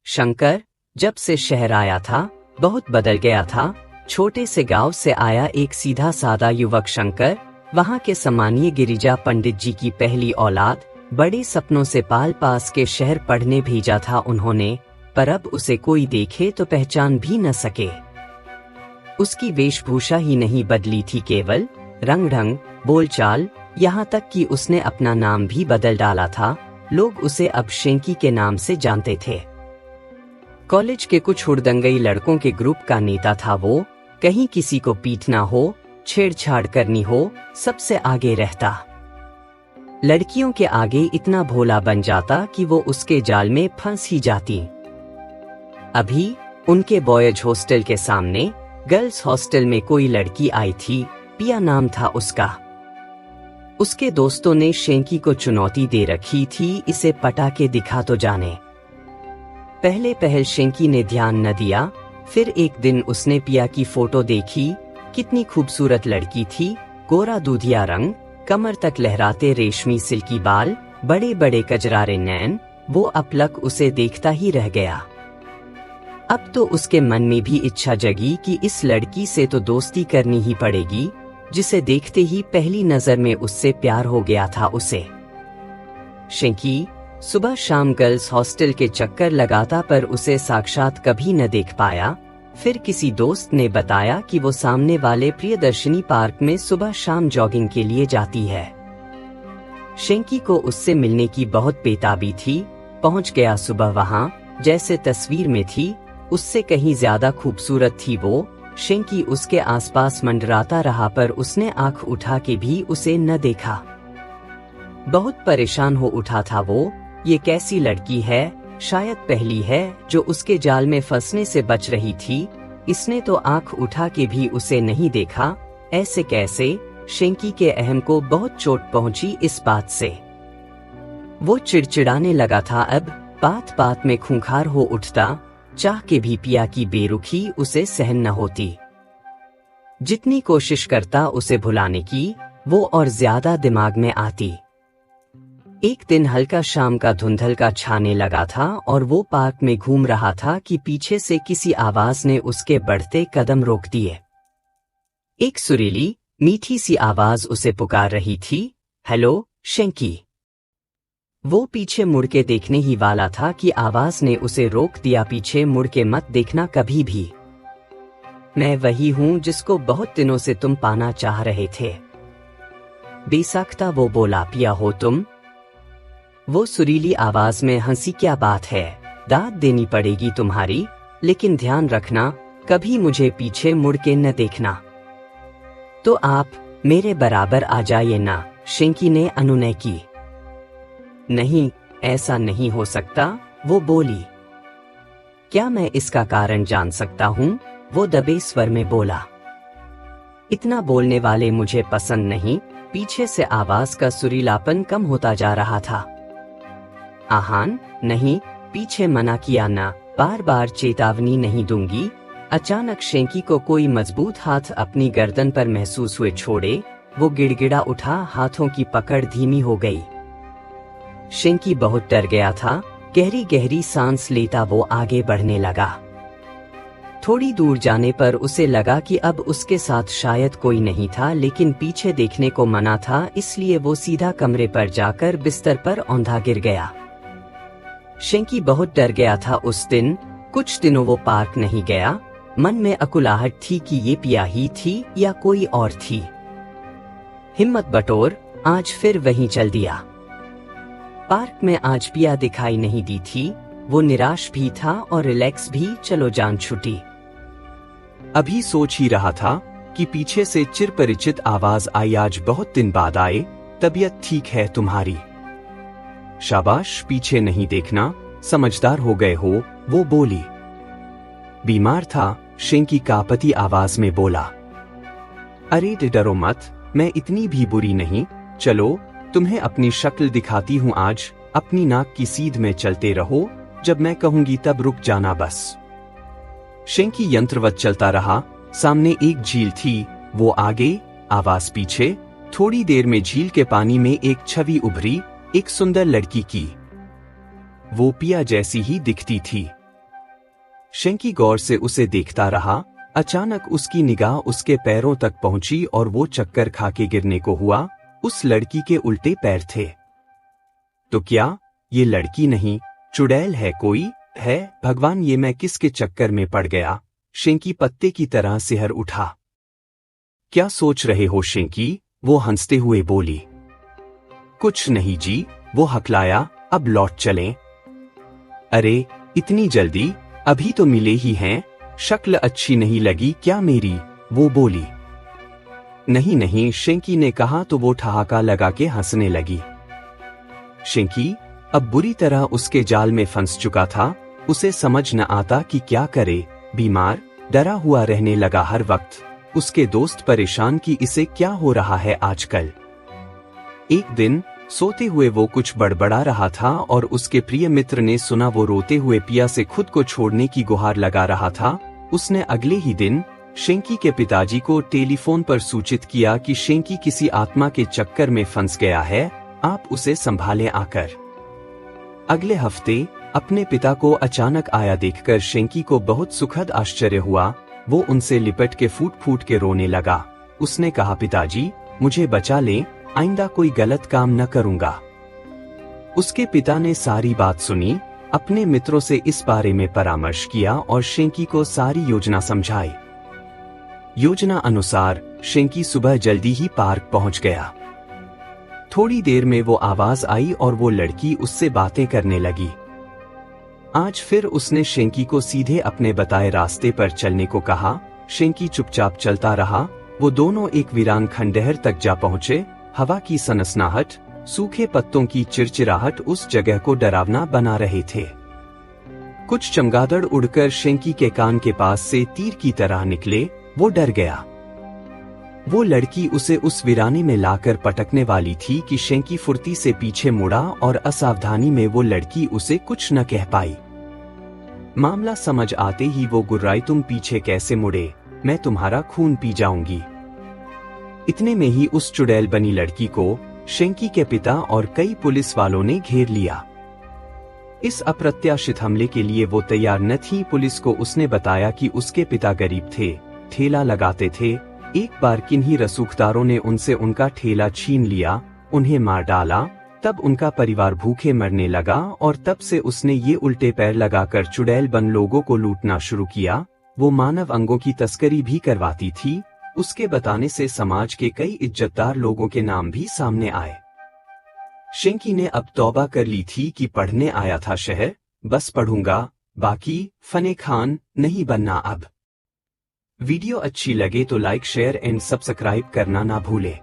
शंकर जब से शहर आया था बहुत बदल गया था। छोटे से गांव से आया एक सीधा सादा युवक शंकर, वहां के सम्मानीय गिरिजा पंडित जी की पहली औलाद। बड़े सपनों से पाल पास के शहर पढ़ने भेजा था उन्होंने, पर अब उसे कोई देखे तो पहचान भी न सके। उसकी वेशभूषा ही नहीं बदली थी, केवल रंग ढंग, बोलचाल, यहाँ तक कि उसने अपना नाम भी बदल डाला था। लोग उसे अब शेंकी के नाम से जानते थे। कॉलेज के कुछ हुड़दंगई लड़कों के ग्रुप का नेता था वो। कहीं किसी को पीटना हो, छेड़छाड़ करनी हो, सबसे आगे रहता। लड़कियों के आगे इतना भोला बन जाता कि वो उसके जाल में फंस ही जाती। अभी उनके बॉयज हॉस्टल के सामने गर्ल्स हॉस्टल में कोई लड़की आई थी, पिया नाम था उसका। उसके दोस्तों ने शेंकी को चुनौती दे रखी थी, इसे पटा के दिखा तो जाने। पहले पहल शेंकी ने ध्यान न दिया, फिर एक दिन उसने पिया की फोटो देखी। कितनी खूबसूरत लड़की थी, गोरा दूधिया रंग, कमर तक लहराते रेशमी सिल्की बाल, बड़े बड़े कजरारे नैन। वो अपलक उसे देखता ही रह गया। अब तो उसके मन में भी इच्छा जगी कि इस लड़की से तो दोस्ती करनी ही पड़ेगी, जिसे देखते ही पहली नजर में उससे प्यार हो गया था उसे। शेंकी सुबह शाम गर्ल्स हॉस्टल के चक्कर लगाता, पर उसे साक्षात कभी न देख पाया। फिर किसी दोस्त ने बताया कि वो सामने वाले प्रियदर्शनी पार्क में सुबह शाम जॉगिंग के लिए जाती है। शेंकी को उससे मिलने की बहुत बेताबी थी। पहुंच गया सुबह वहां, जैसे तस्वीर में थी, उससे कहीं ज्यादा खूबसूरत थी वो। शेंकी उसके आसपास मंडराता रहा, पर उसने आंख उठा के भी उसे न देखा। बहुत परेशान हो उठा था वो। ये कैसी लड़की है, शायद पहली है जो उसके जाल में फंसने से बच रही थी। इसने तो आंख उठा के भी उसे नहीं देखा। ऐसे कैसे? शेंकी के अहम को बहुत चोट पहुंची इस बात से। वो चिड़चिड़ाने लगा था अब, बात बात में खूंखार हो उठता। चाह के भी पिया की बेरुखी उसे सहन न होती। जितनी कोशिश करता उसे भुलाने की, वो और ज्यादा दिमाग में आती। एक दिन हल्का शाम का धुंधल का छाने लगा था और वो पार्क में घूम रहा था कि पीछे से किसी आवाज ने उसके बढ़ते कदम रोक दिए। एक सुरीली मीठी सी आवाज उसे पुकार रही थी, हेलो शेंकी। वो पीछे मुड़ के देखने ही वाला था कि आवाज ने उसे रोक दिया। पीछे मुड़ के मत देखना कभी भी। मैं वही हूं जिसको बहुत दिनों से तुम पाना चाह रहे थे। बेसाख्ता वो बोला, पिया हो तुम? वो सुरीली आवाज में हंसी, क्या बात है, दाद देनी पड़ेगी तुम्हारी, लेकिन ध्यान रखना कभी मुझे पीछे मुड़ के न देखना। तो आप मेरे बराबर आ जाइए ना, शेंकी ने अनुनय की। नहीं, ऐसा नहीं हो सकता, वो बोली। क्या मैं इसका कारण जान सकता हूँ? वो दबे स्वर में बोला। इतना बोलने वाले मुझे पसंद नहीं। पीछे से आवाज का सुरीलापन कम होता जा रहा था। आहान, नहीं, पीछे मना किया ना, बार बार चेतावनी नहीं दूंगी। अचानक शेंकी को कोई मजबूत हाथ अपनी गर्दन पर महसूस हुए छोड़े। वो गिड़गिड़ा उठा, हाथों की पकड़ धीमी हो गई। शेंकी बहुत डर गया था। गहरी गहरी सांस लेता वो आगे बढ़ने लगा। थोड़ी दूर जाने पर उसे लगा कि अब उसके साथ शायद कोई नहीं था, लेकिन पीछे देखने को मना था, इसलिए वो सीधा कमरे पर जाकर बिस्तर पर औंधा गिर गया। शेंकी बहुत डर गया था उस दिन। कुछ दिनों वो पार्क नहीं गया। मन में अकुलाहट थी कि ये पिया ही थी या कोई और थी। हिम्मत बटोर आज फिर वहीं चल दिया। पार्क में आज पिया दिखाई नहीं दी थी। वो निराश भी था और रिलैक्स भी। चलो जान छुटी। अभी सोच ही रहा था कि पीछे से चिरपरिचित आवाज आई, आज बहुत दिन बाद आए, तबीयत ठीक है तुम्हारी? शाबाश, पीछे नहीं देखना, समझदार हो गए हो, वो बोली। बीमार था, शेंकी कांपती आवाज में बोला। अरे डरो मत, मैं इतनी भी बुरी नहीं। चलो तुम्हें अपनी शक्ल दिखाती हूँ आज। अपनी नाक की सीध में चलते रहो, जब मैं कहूंगी तब रुक जाना बस। शेंकी यंत्रवत चलता रहा। सामने एक झील थी, वो आगे, आवाज पीछे। थोड़ी देर में झील के पानी में एक छवि उभरी, एक सुंदर लड़की की। वो पिया जैसी ही दिखती थी। शेंकी गौर से उसे देखता रहा। अचानक उसकी निगाह उसके पैरों तक पहुंची और वो चक्कर खा के गिरने को हुआ। उस लड़की के उल्टे पैर थे। तो क्या ये लड़की नहीं, चुड़ैल है कोई? है भगवान, ये मैं किसके चक्कर में पड़ गया? शेंकी पत्ते की तरह सिहर उठा। क्या सोच रहे हो शेंकी? वो हंसते हुए बोली। कुछ नहीं जी, वो हकलाया। अब लौट चलें। अरे इतनी जल्दी? अभी तो मिले ही हैं। शक्ल अच्छी नहीं लगी क्या मेरी? वो बोली। नहीं नहीं, शेंकी ने कहा तो वो ठहाका लगा के हंसने लगी। शेंकी अब बुरी तरह उसके जाल में फंस चुका था। उसे समझ न आता कि क्या करे। बीमार, डरा हुआ रहने लगा हर वक्त। उसके दोस्त परेशान कि इसे क्या हो रहा है आजकल। एक दिन सोते हुए वो कुछ बड़बड़ा रहा था और उसके प्रिय मित्र ने सुना वो रोते हुए पिया से खुद को छोड़ने की गुहार लगा रहा था। उसने अगले ही दिन शेंकी के पिताजी को टेलीफोन पर सूचित किया कि शेंकी किसी आत्मा के चक्कर में फंस गया है, आप उसे संभालें आकर। अगले हफ्ते अपने पिता को अचानक आया देखकर शेंकी को बहुत सुखद आश्चर्य हुआ। वो उनसे लिपट के फूट फूट के रोने लगा। उसने कहा, पिताजी मुझे बचा लें, आइंदा कोई गलत काम न करूंगा। उसके पिता ने सारी बात सुनी, अपने मित्रों से इस बारे में परामर्श किया और शेंकी को सारी योजना समझाई। योजना अनुसार शेंकी सुबह जल्दी ही पार्क पहुंच गया। थोड़ी देर में वो आवाज आई और वो लड़की उससे बातें करने लगी। आज फिर उसने शेंकी को सीधे अपने बताए रास्ते पर चलने को कहा। शेंकी चुपचाप चलता रहा। वो दोनों एक वीरान खंडहर तक जा पहुंचे। हवा की सनसनाहट, सूखे पत्तों की चिरचिराहट उस जगह को डरावना बना रहे थे। कुछ चमगादड़ उड़कर शेंकी के कान के पास से तीर की तरह निकले। वो डर गया। वो लड़की उसे उस वीराने में लाकर पटकने वाली थी कि शेंकी फुर्ती से पीछे मुड़ा और असावधानी में वो लड़की उसे कुछ न कह पाई। मामला समझ आते ही वो गुर्राई, तुम पीछे कैसे मुड़े? मैं तुम्हारा खून पी जाऊंगी। इतने में ही उस चुड़ैल बनी लड़की को शेंकी के पिता और कई पुलिस वालों ने घेर लिया। इस अप्रत्याशित हमले के लिए वो तैयार न थी। पुलिस को उसने बताया कि उसके पिता गरीब थे, ठेला लगाते थे। एक बार किन्हीं रसूखदारों ने उनसे उनका ठेला छीन लिया, उन्हें मार डाला। तब उनका परिवार भूखे मरने लगा और तब से उसने ये उल्टे पैर लगाकर चुड़ैल बन लोगों को लूटना शुरू किया। वो मानव अंगों की तस्करी भी करवाती थी। उसके बताने से समाज के कई इज्जतदार लोगों के नाम भी सामने आए। शेंकी ने अब तौबा कर ली थी कि पढ़ने आया था शहर, बस पढ़ूंगा, बाकी फने खान नहीं बनना अब। वीडियो अच्छी लगे तो लाइक, शेयर एंड सब्सक्राइब करना ना भूले।